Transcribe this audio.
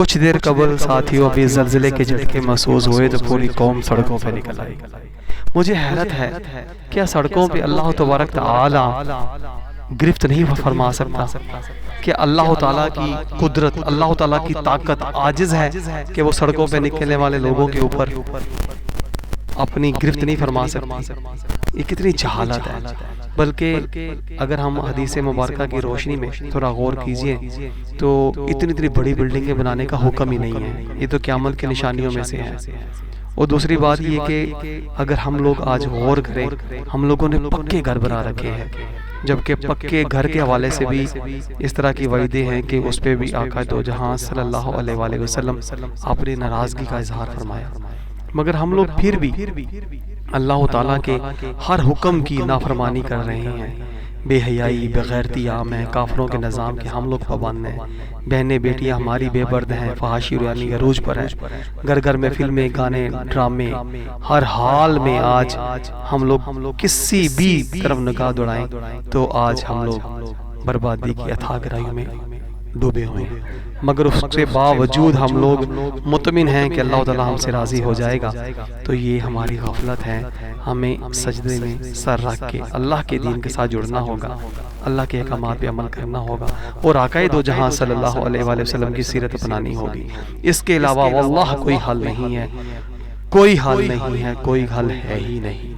کچھ دیر قبل ساتھیوں ابھی زلزلے کے جھٹکے محسوس ہوئے تو پوری قوم سڑکوں پہ نکل آئی۔ مجھے حیرت ہے کیا سڑکوں پہ اللہ تبارک تعالی گرفت نہیں فرما سکتا؟ کہ اللہ تعالیٰ کی قدرت، اللہ تعالیٰ کی طاقت عاجز ہے کہ وہ سڑکوں پہ نکلنے والے لوگوں کے اوپر اپنی گرفت نہیں فرما سکتی؟ یہ کتنی جہالت ہے۔ بلکہ اگر ہم حدیث مبارکہ کی روشنی میں تھوڑا غور کیجئے تو اتنی بڑی بلڈنگیں بنانے کا حکم ہی نہیں ہے، یہ تو قیامت کی نشانیوں میں سے ہے۔ اور دوسری بات یہ کہ اگر ہم لوگ آج غور کریں، ہم لوگوں نے پکے گھر بنا رکھے ہیں، جبکہ پکے گھر کے حوالے سے بھی اس طرح کی وعدے ہیں کہ اس پہ بھی آقا دو جہاں صلی اللہ علیہ وآلہ وسلم اپنی ناراضگی کا اظہار فرمایا، مگر ہم لوگ پھر بھی اللہ تعالیٰ کے ہر حکم کی نافرمانی کر رہے ہیں۔ بے حیائی، بے غیرتی عام ہے، کافروں کے نظام کے ہم لوگ پابند ہیں، بہنیں بیٹیاں ہماری بے برد ہیں، فحاشی ریانی عروج پر ہے، گھر گھر میں فلمیں، گانے، ڈرامے، ہر حال میں آج ہم لوگ کسی بھی طرف نگاہ دوڑائیں تو آج ہم لوگ بربادی کی اتھاہ گہرائیوں میں ڈوبے ہوئے ہیں، مگر اس کے باوجود ہم لوگ مطمئن ہیں کہ اللہ تعالیٰ ہم سے راضی ہو جائے گا۔ تو یہ ہماری غفلت ہے، ہمیں سجدے میں سر رکھ کے اللہ کے دین کے ساتھ جڑنا ہوگا، اللہ کے احکامات پہ عمل کرنا ہوگا اور آقا دو جہاں صلی اللہ علیہ وآلہ وسلم کی سیرت اپنانی ہوگی۔ اس کے علاوہ واللہ کوئی حل نہیں ہے، کوئی حل نہیں ہے، کوئی حل ہے ہی نہیں۔